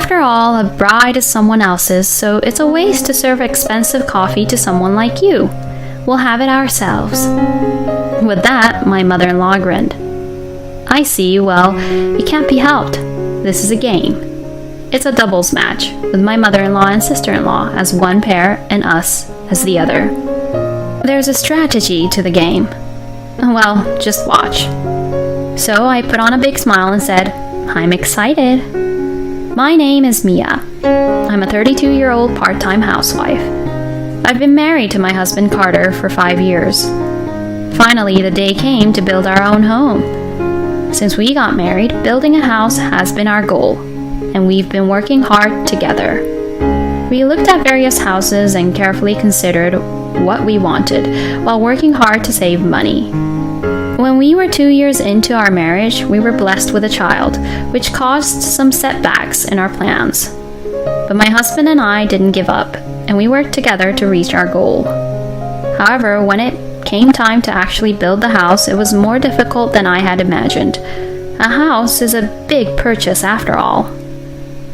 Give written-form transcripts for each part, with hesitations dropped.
After all, a bride is someone else's, so it's a waste to serve expensive coffee to someone like you. We'll have it ourselves." With that, my mother-in-law grinned. "I see. Well, it can't be helped. This is a game. It's a doubles match, with my mother-in-law and sister-in-law as one pair and us as the other. There's a strategy to the game. Well, just watch." So I put on a big smile and said, "I'm excited. My name is Mia. I'm a 32-year-old part-time housewife. I've been married to my husband Carter for 5 years. Finally, the day came to build our own home. Since we got married, building a house has been our goal, and we've been working hard together. We looked at various houses and carefully considered what we wanted while working hard to save money. When we were 2 years into our marriage, we were blessed with a child, which caused some setbacks in our plans. But my husband and I didn't give up, and we worked together to reach our goal. However, when it came time to actually build the house, it was more difficult than I had imagined. A house is a big purchase after all.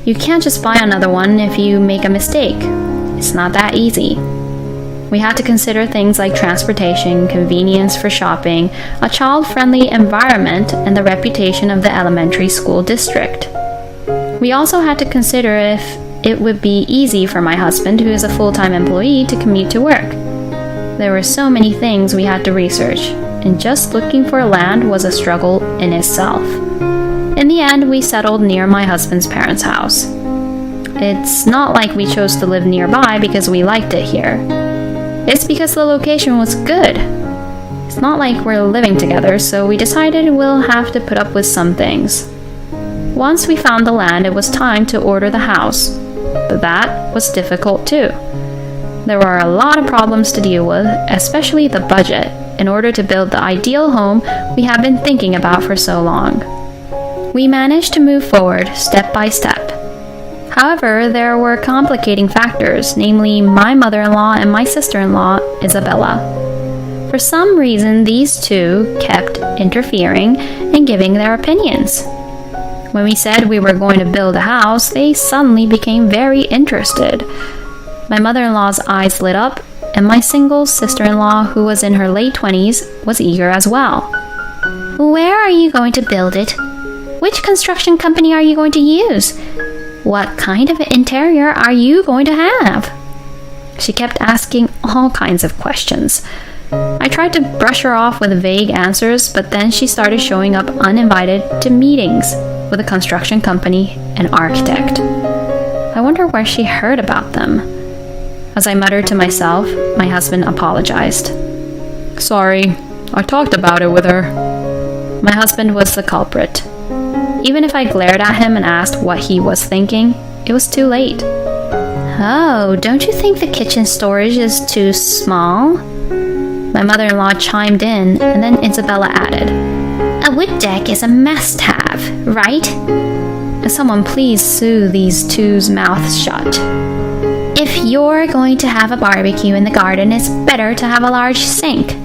You can't just buy another one if you make a mistake. It's not that easy. We had to consider things like transportation, convenience for shopping, a child-friendly environment, and the reputation of the elementary school district. We also had to consider if it would be easy for my husband, who is a full-time employee, to commute to work. There were so many things we had to research, and just looking for land was a struggle in itself. In the end, we settled near my husband's parents' house. It's not like we chose to live nearby because we liked it here. It's because the location was good. It's not like we're living together, so we decided we'll have to put up with some things. Once we found the land, it was time to order the house, but that was difficult too. There were a lot of problems to deal with, especially the budget, in order to build the ideal home we have been thinking about for so long. We managed to move forward step by step. However, there were complicating factors, namely my mother-in-law and my sister-in-law, Isabella. For some reason, these two kept interfering and giving their opinions. When we said we were going to build a house, they suddenly became very interested. My mother-in-law's eyes lit up, and my single sister-in-law, who was in her late 20s, was eager as well. "Where are you going to build it? Which construction company are you going to use? What kind of interior are you going to have?" She kept asking all kinds of questions. I tried to brush her off with vague answers, but then she started showing up uninvited to meetings with a construction company and architect. I wonder where she heard about them. As I muttered to myself, my husband apologized. "Sorry, I talked about it with her." My husband was the culprit. Even if I glared at him and asked what he was thinking, it was too late. "Oh, don't you think the kitchen storage is too small?" My mother-in-law chimed in, and then Isabella added, "A wood deck is a must-have, right?" Someone please sew these two's mouths shut. "If you're going to have a barbecue in the garden, it's better to have a large sink.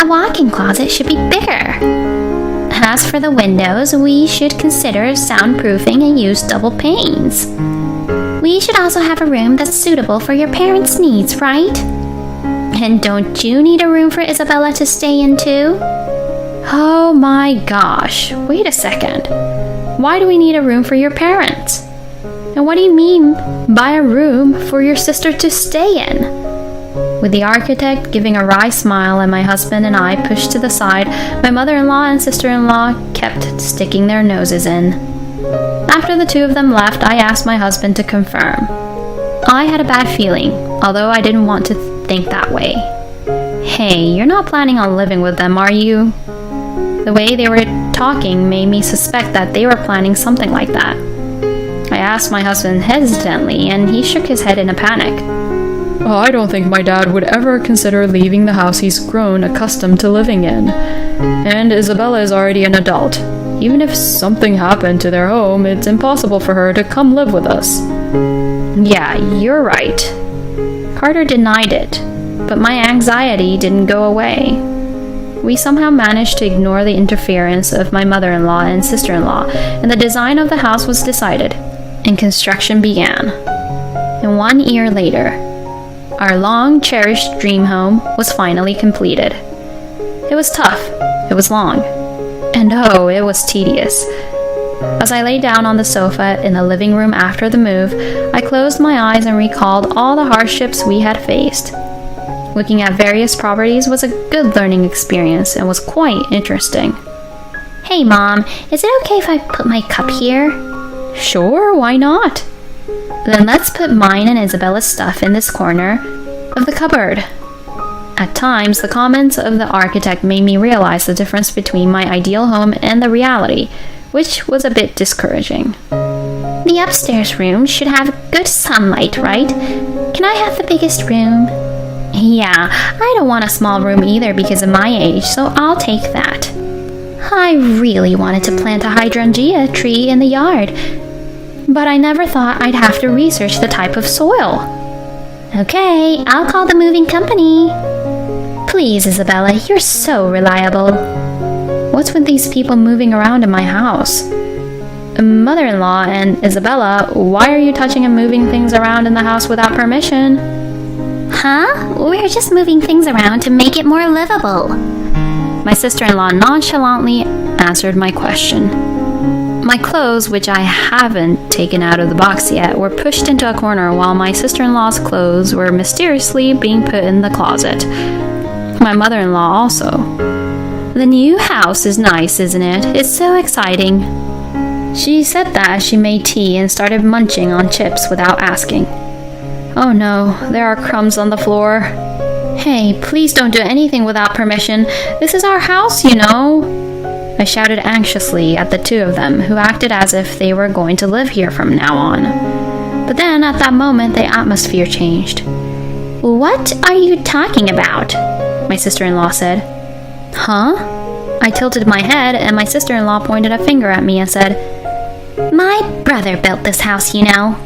A walk-in closet should be bigger. As for the windows, we should consider soundproofing and use double panes. We should also have a room that's suitable for your parents' needs, right? And don't you need a room for Isabella to stay in too?" Oh my gosh, wait a second. Why do we need a room for your parents? And what do you mean by a room for your sister to stay in? With the architect giving a wry smile and my husband and I pushed to the side, my mother-in-law and sister-in-law kept sticking their noses in. After the two of them left, I asked my husband to confirm. I had a bad feeling, although I didn't want to think that way. "Hey, you're not planning on living with them, are you?" The way they were talking made me suspect that they were planning something like that. I asked my husband hesitantly, and he shook his head in a panic. "Oh, I don't think my dad would ever consider leaving the house he's grown accustomed to living in. And Isabella is already an adult. Even if something happened to their home, it's impossible for her to come live with us." Yeah, you're right. Carter denied it, but my anxiety didn't go away. We somehow managed to ignore the interference of my mother-in-law and sister-in-law, and the design of the house was decided. and construction began. And 1 year later, our long-cherished dream home was finally completed. It was tough, it was long, and oh, it was tedious. As I lay down on the sofa in the living room after the move, I closed my eyes and recalled all the hardships we had faced. Looking at various properties was a good learning experience and was quite interesting. Hey Mom, is it okay if I put my cup here? Sure, why not? Then let's put mine and Isabella's stuff in this corner of the cupboard. At times, the comments of the architect made me realize the difference between my ideal home and the reality, which was a bit discouraging. The upstairs room should have good sunlight, right? Can I have the biggest room? Yeah, I don't want a small room either because of my age, so I'll take that. I really wanted to plant a hydrangea tree in the yard, but I never thought I'd have to research the type of soil. Okay, I'll call the moving company. Please, Isabella, you're so reliable. What's with these people moving around in my house? Mother-in-law and Isabella, why are you touching and moving things around in the house without permission? Huh? We're just moving things around to make it more livable. My sister-in-law nonchalantly answered my question. My clothes, which I haven't taken out of the box yet, were pushed into a corner while my sister-in-law's clothes were mysteriously being put in the closet. My mother-in-law also. The new house is nice, isn't it? It's so exciting. She said that as she made tea and started munching on chips without asking. Oh no, there are crumbs on the floor. Hey, please don't do anything without permission. This is our house, you know. I shouted anxiously at the two of them, who acted as if they were going to live here from now on. But then, at that moment, the atmosphere changed. What are you talking about? My sister-in-law said. Huh? I tilted my head, and my sister-in-law pointed a finger at me and said, My brother built this house, you know.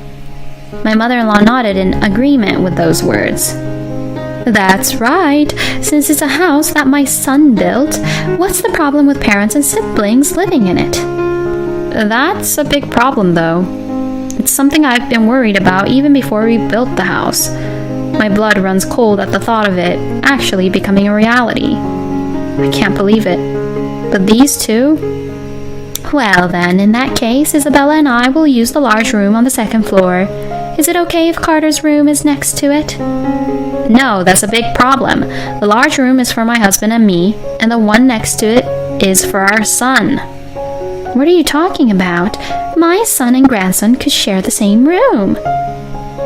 My mother-in-law nodded in agreement with those words. That's right. Since it's a house that my son built, what's the problem with parents and siblings living in it? That's a big problem, though. It's something I've been worried about even before we built the house. My blood runs cold at the thought of it actually becoming a reality. I can't believe it. But these two? Well then, in that case, Isabella and I will use the large room on the second floor. Is it okay if Carter's room is next to it? No, that's a big problem. The large room is for my husband and me, and the one next to it is for our son. What are you talking about? My son and grandson could share the same room.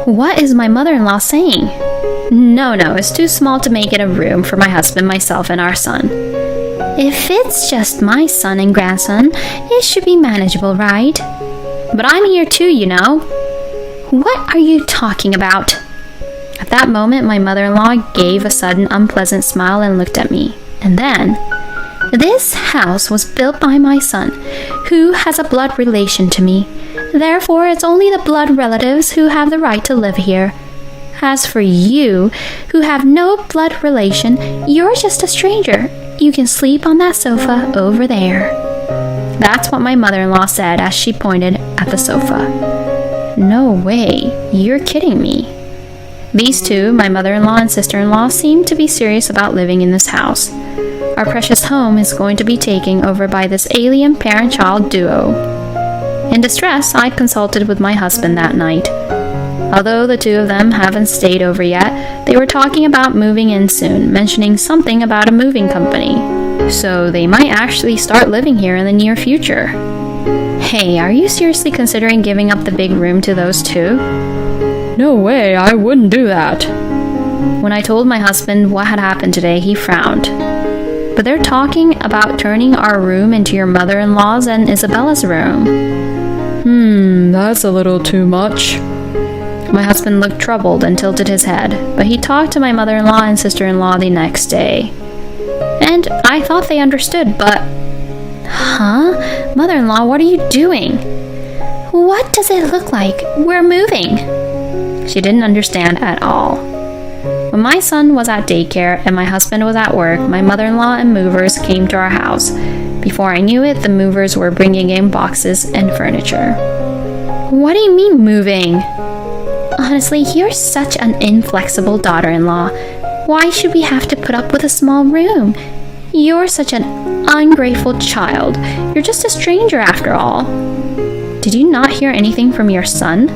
What is my mother-in-law saying? No, it's too small to make it a room for my husband, myself, and our son. If it's just my son and grandson, it should be manageable, right? But I'm here too, you know. What are you talking about? At that moment, my mother-in-law gave a sudden unpleasant smile and looked at me. And then, this house was built by my son, who has a blood relation to me. Therefore, it's only the blood relatives who have the right to live here. As for you, who have no blood relation, you're just a stranger. You can sleep on that sofa over there. That's what my mother-in-law said as she pointed at the sofa. No way, you're kidding me. These two, my mother-in-law and sister-in-law, seemed to be serious about living in this house. Our precious home is going to be taken over by this alien parent-child duo. In distress, I consulted with my husband that night. Although the two of them haven't stayed over yet, they were talking about moving in soon, mentioning something about a moving company. So they might actually start living here in the near future. Hey, are you seriously considering giving up the big room to those two? No way, I wouldn't do that. When I told my husband what had happened today, he frowned. But they're talking about turning our room into your mother-in-law's and Isabella's room. That's a little too much. My husband looked troubled and tilted his head, but he talked to my mother-in-law and sister-in-law the next day. And I thought they understood, but... Huh? Mother-in-law, what are you doing? What does it look like? We're moving. She didn't understand at all. When my son was at daycare and my husband was at work, my mother-in-law and movers came to our house. Before I knew it, the movers were bringing in boxes and furniture. What do you mean moving? Honestly, you're such an inflexible daughter-in-law. Why should we have to put up with a small room? You're such an ungrateful child. You're just a stranger after all. Did you not hear anything from your son?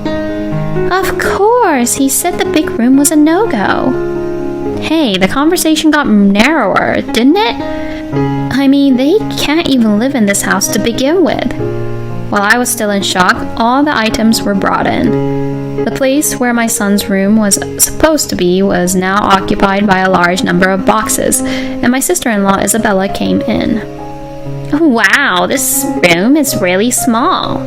Of course, he said the big room was a no-go. Hey, the conversation got narrower, didn't it? I mean, they can't even live in this house to begin with. While I was still in shock, all the items were brought in. The place where my son's room was supposed to be was now occupied by a large number of boxes, and my sister-in-law Isabella came in. Wow, this room is really small.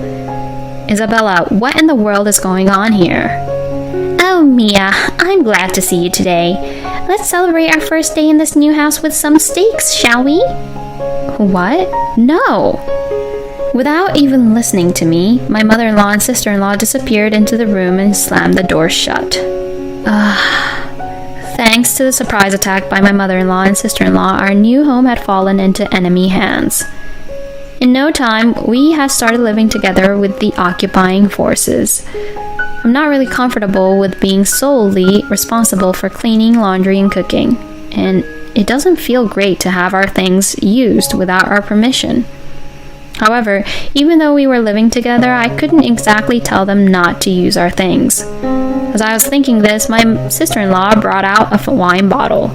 Isabella, what in the world is going on here? Oh, Mia, I'm glad to see you today. Let's celebrate our first day in this new house with some steaks, shall we? What? No! Without even listening to me, my mother-in-law and sister-in-law disappeared into the room and slammed the door shut. Thanks to the surprise attack by my mother-in-law and sister-in-law, our new home had fallen into enemy hands. In no time, we had started living together with the occupying forces. I'm not really comfortable with being solely responsible for cleaning, laundry, and cooking, and it doesn't feel great to have our things used without our permission. However, even though we were living together, I couldn't exactly tell them not to use our things. As I was thinking this, my sister-in-law brought out a wine bottle.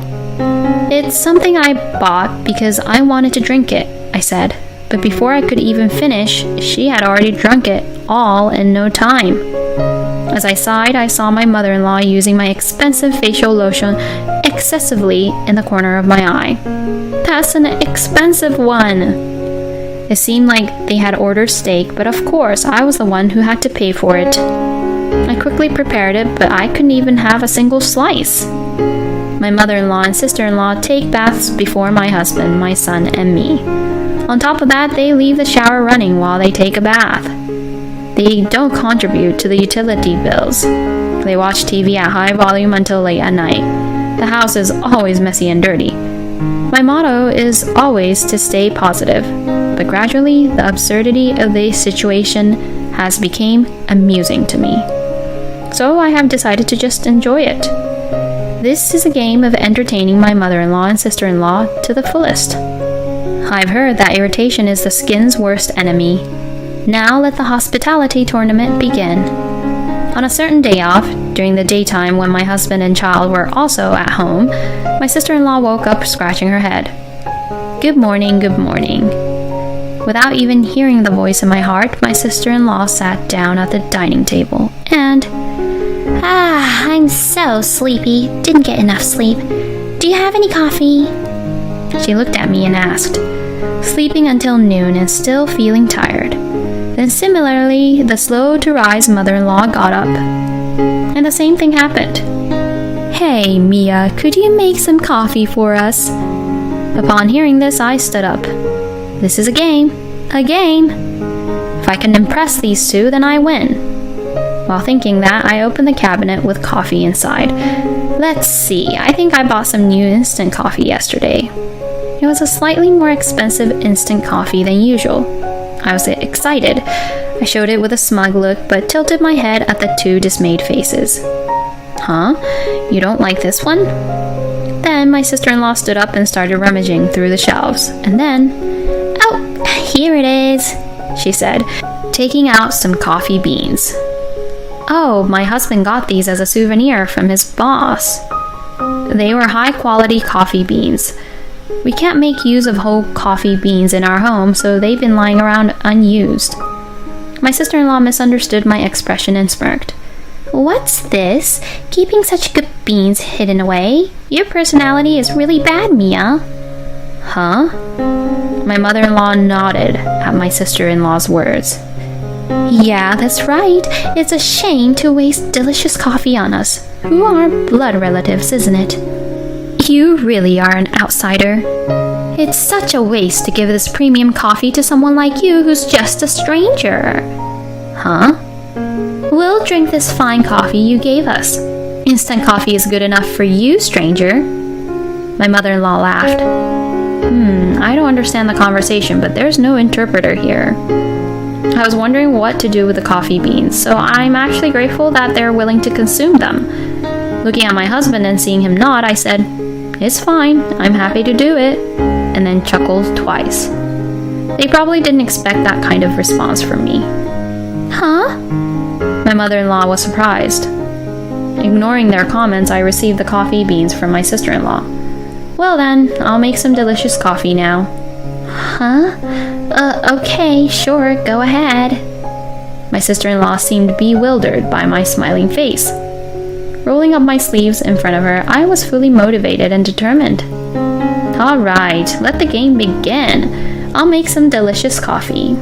"It's something I bought because I wanted to drink it," I said. But before I could even finish, she had already drunk it all in no time. As I sighed, I saw my mother-in-law using my expensive facial lotion excessively in the corner of my eye. That's an expensive one. It seemed like they had ordered steak, but of course I was the one who had to pay for it. I quickly prepared it, but I couldn't even have a single slice. My mother-in-law and sister-in-law take baths before my husband, my son, and me. On top of that, they leave the shower running while they take a bath. They don't contribute to the utility bills. They watch TV at high volume until late at night. The house is always messy and dirty. My motto is always to stay positive, but gradually the absurdity of the situation has become amusing to me. So I have decided to just enjoy it. This is a game of entertaining my mother-in-law and sister-in-law to the fullest. I've heard that irritation is the skin's worst enemy. Now let the hospitality tournament begin. On a certain day off, during the daytime when my husband and child were also at home, my sister-in-law woke up scratching her head. "Good morning, good morning." Without even hearing the voice in my heart, my sister-in-law sat down at the dining table and, I'm so sleepy. Didn't get enough sleep. Do you have any coffee? She looked at me and asked, sleeping until noon and still feeling tired. Then similarly, the slow-to-rise mother-in-law got up. And the same thing happened. "Hey, Mia, could you make some coffee for us?" Upon hearing this, I stood up. This is a game. A game. If I can impress these two, then I win. While thinking that, I opened the cabinet with coffee inside. Let's see, I think I bought some new instant coffee yesterday. It was a slightly more expensive instant coffee than usual. I was excited. I showed it with a smug look, but tilted my head at the two dismayed faces. "Huh? You don't like this one?" Then my sister-in-law stood up and started rummaging through the shelves, and then, "Oh, here it is," she said, taking out some coffee beans. "Oh, my husband got these as a souvenir from his boss." They were high-quality coffee beans. We can't make use of whole coffee beans in our home, so they've been lying around unused. My sister-in-law misunderstood my expression and smirked. "What's this? Keeping such good beans hidden away? Your personality is really bad, Mia." "Huh?" My mother-in-law nodded at my sister-in-law's words. "Yeah, that's right. It's a shame to waste delicious coffee on us, who are blood relatives, isn't it? You really are an outsider. It's such a waste to give this premium coffee to someone like you who's just a stranger." "Huh?" "We'll drink this fine coffee you gave us. Instant coffee is good enough for you, stranger." My mother-in-law laughed. I don't understand the conversation, but there's no interpreter here. I was wondering what to do with the coffee beans, so I'm actually grateful that they're willing to consume them. Looking at my husband and seeing him nod, I said, "It's fine, I'm happy to do it," and then chuckled twice. They probably didn't expect that kind of response from me. Huh? My mother-in-law was surprised. Ignoring their comments, I received the coffee beans from my sister-in-law. "Well then, I'll make some delicious coffee now." Huh? Okay, sure, go ahead. My sister-in-law seemed bewildered by my smiling face. Rolling up my sleeves in front of her, I was fully motivated and determined. "All right, let the game begin. I'll make some delicious coffee."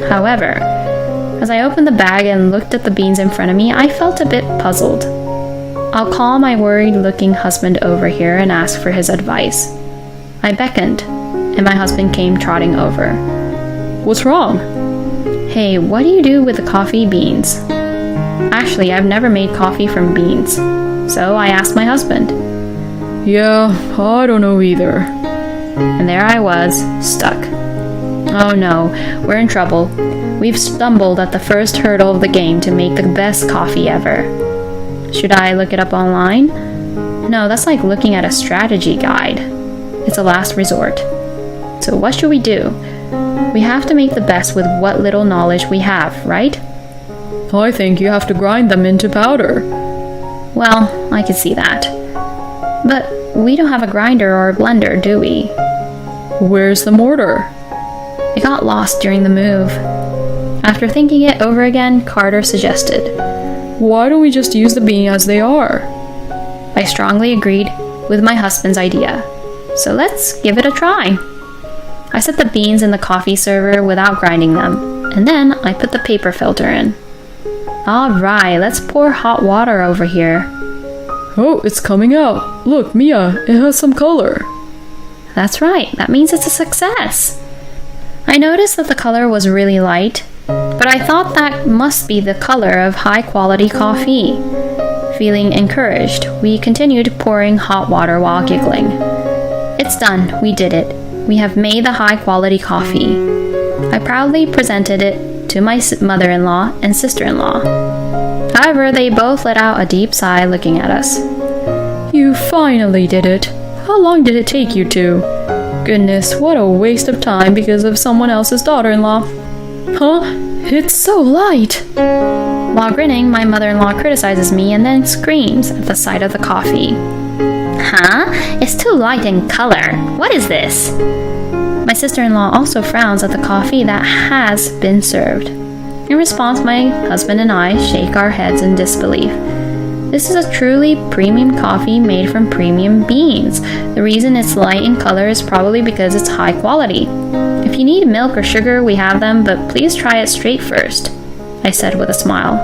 However, as I opened the bag and looked at the beans in front of me, I felt a bit puzzled. I'll call my worried-looking husband over here and ask for his advice. I beckoned, and my husband came trotting over. "What's wrong?" "Hey, what do you do with the coffee beans?" Actually, I've never made coffee from beans, so I asked my husband. "Yeah, I don't know either." And there I was, stuck. Oh no, we're in trouble. We've stumbled at the first hurdle of the game to make the best coffee ever. Should I look it up online? No, that's like looking at a strategy guide. It's a last resort. So what should we do? We have to make the best with what little knowledge we have, right? "I think you have to grind them into powder." Well, I could see that. But we don't have a grinder or a blender, do we? "Where's the mortar?" It got lost during the move. After thinking it over again, Carter suggested, "Why don't we just use the bean as they are?" I strongly agreed with my husband's idea. So let's give it a try. I set the beans in the coffee server without grinding them, and then I put the paper filter in. Alright, let's pour hot water over here. "Oh, it's coming out. Look, Mia, it has some color." That's right, that means it's a success. I noticed that the color was really light, but I thought that must be the color of high-quality coffee. Feeling encouraged, we continued pouring hot water while giggling. "It's done, we did it. We have made the high-quality coffee." I proudly presented it to my mother-in-law and sister-in-law. However, they both let out a deep sigh looking at us. "You finally did it. How long did it take you to? Goodness, what a waste of time because of someone else's daughter-in-law." "Huh? It's so light." While grinning, my mother-in-law criticizes me and then screams at the sight of the coffee. Huh? It's too light in color. What is this? My sister-in-law also frowns at the coffee that has been served. In response, my husband and I shake our heads in disbelief. This is a truly premium coffee made from premium beans. The reason it's light in color is probably because it's high quality. If you need milk or sugar, we have them, but please try it straight first, I said with a smile.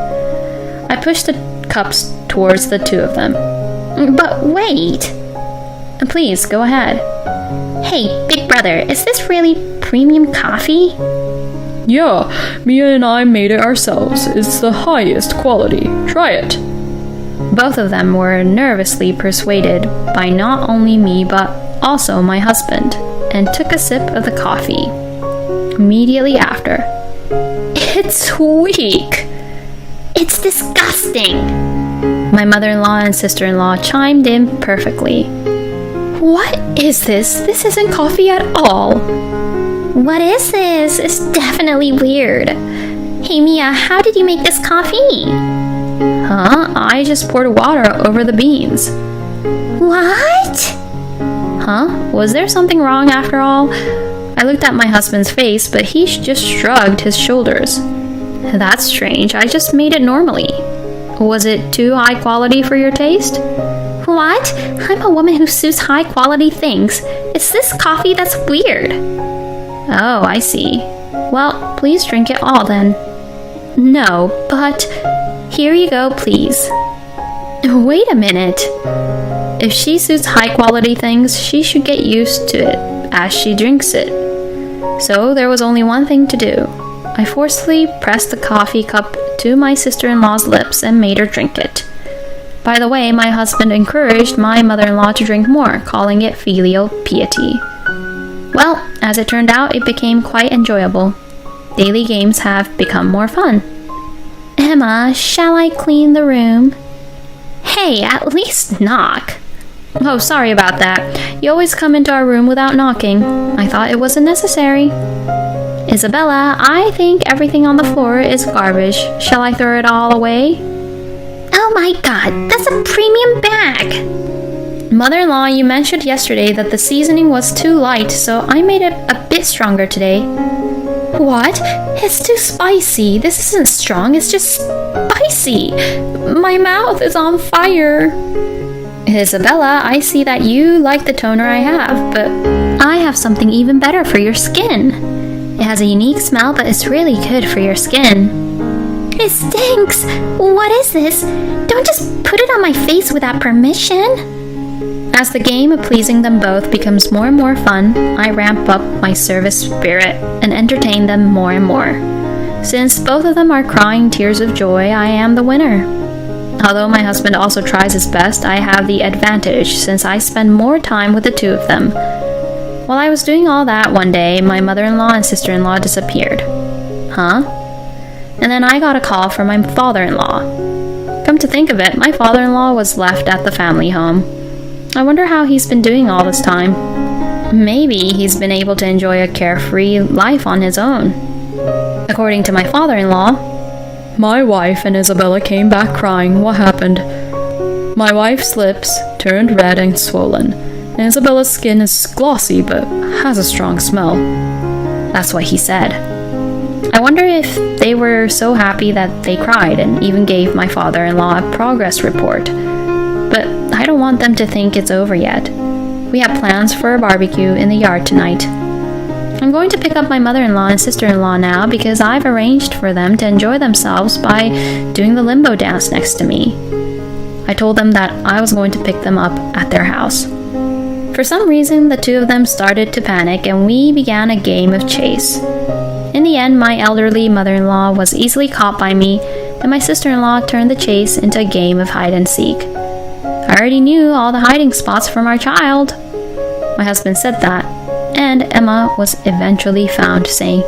I pushed the cups towards the two of them. But wait. Please, go ahead. Hey, big brother, is this really premium coffee? Yeah, Mia and I made it ourselves. It's the highest quality. Try it. Both of them were nervously persuaded by not only me but also my husband, and took a sip of the coffee. Immediately after, "It's weak. It's disgusting." My mother-in-law and sister-in-law chimed in perfectly. "What is this? This isn't coffee at all." "What is this? It's definitely weird. Hey Mia, how did you make this coffee?" Huh? I just poured water over the beans. What? Huh? Was there something wrong after all? I looked at my husband's face, but he just shrugged his shoulders. That's strange. I just made it normally. Was it too high quality for your taste? What? I'm a woman who suits high quality things. It's this coffee that's weird. Oh, I see. Well, please drink it all then. No, but... Here you go, please. Wait a minute. If she suits high quality things, she should get used to it as she drinks it. So there was only one thing to do. I forcefully pressed the coffee cup to my sister-in-law's lips and made her drink it. By the way, my husband encouraged my mother-in-law to drink more, calling it filial piety. Well, as it turned out, it became quite enjoyable. Daily games have become more fun. Emma, shall I clean the room? Hey, at least knock. Oh, sorry about that. You always come into our room without knocking. I thought it wasn't necessary. Isabella, I think everything on the floor is garbage. Shall I throw it all away? Oh my god, that's a premium bag! Mother-in-law, you mentioned yesterday that the seasoning was too light, so I made it a bit stronger today. What? It's too spicy. This isn't strong, it's just spicy. My mouth is on fire. Isabella, I see that you like the toner I have, but I have something even better for your skin. It has a unique smell, but it's really good for your skin. It stinks! What is this? Don't just put it on my face without permission. As the game of pleasing them both becomes more and more fun, I ramp up my service spirit and entertain them more and more. Since both of them are crying tears of joy, I am the winner. Although my husband also tries his best, I have the advantage since I spend more time with the two of them. While I was doing all that one day, my mother-in-law and sister-in-law disappeared. Huh? And then I got a call from my father-in-law. Come to think of it, my father-in-law was left at the family home. I wonder how he's been doing all this time. Maybe he's been able to enjoy a carefree life on his own. According to my father-in-law, my wife and Isabella came back crying. What happened? My wife's lips turned red and swollen, and Isabella's skin is glossy but has a strong smell. That's what he said. I wonder if they were so happy that they cried and even gave my father-in-law a progress report. But I don't want them to think it's over yet. We have plans for a barbecue in the yard tonight. I'm going to pick up my mother-in-law and sister-in-law now because I've arranged for them to enjoy themselves by doing the limbo dance next to me. I told them that I was going to pick them up at their house. For some reason, the two of them started to panic and we began a game of chase. In the end, my elderly mother-in-law was easily caught by me, and my sister-in-law turned the chase into a game of hide-and-seek. I already knew all the hiding spots from our child. My husband said that, and Emma was eventually found saying,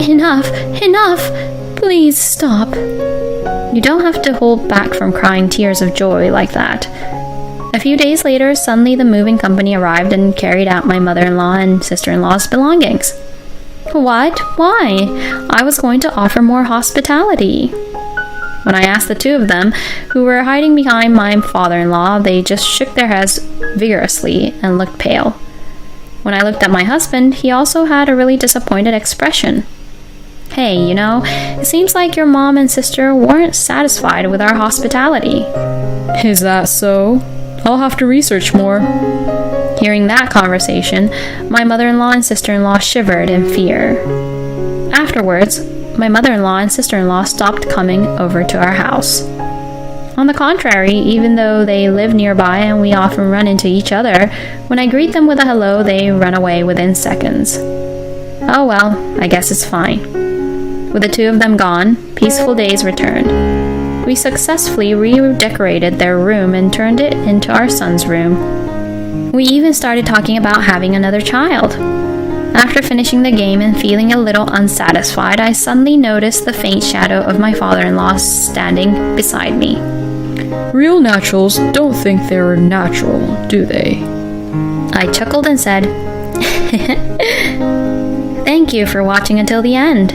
Enough, enough, please stop. You don't have to hold back from crying tears of joy like that. A few days later, suddenly the moving company arrived and carried out my mother-in-law and sister-in-law's belongings. What? Why? I was going to offer more hospitality. When I asked the two of them, who were hiding behind my father-in-law, they just shook their heads vigorously and looked pale. When I looked at my husband, he also had a really disappointed expression. Hey, it seems like your mom and sister weren't satisfied with our hospitality. Is that so? I'll have to research more. Hearing that conversation, my mother-in-law and sister-in-law shivered in fear. Afterwards, my mother-in-law and sister-in-law stopped coming over to our house. On the contrary, even though they live nearby and we often run into each other, when I greet them with a hello, they run away within seconds. Oh well, I guess it's fine. With the two of them gone, peaceful days returned. We successfully redecorated their room and turned it into our son's room. We even started talking about having another child. After finishing the game and feeling a little unsatisfied, I suddenly noticed the faint shadow of my father-in-law standing beside me. Real naturals don't think they're natural, do they? I chuckled and said, Thank you for watching until the end.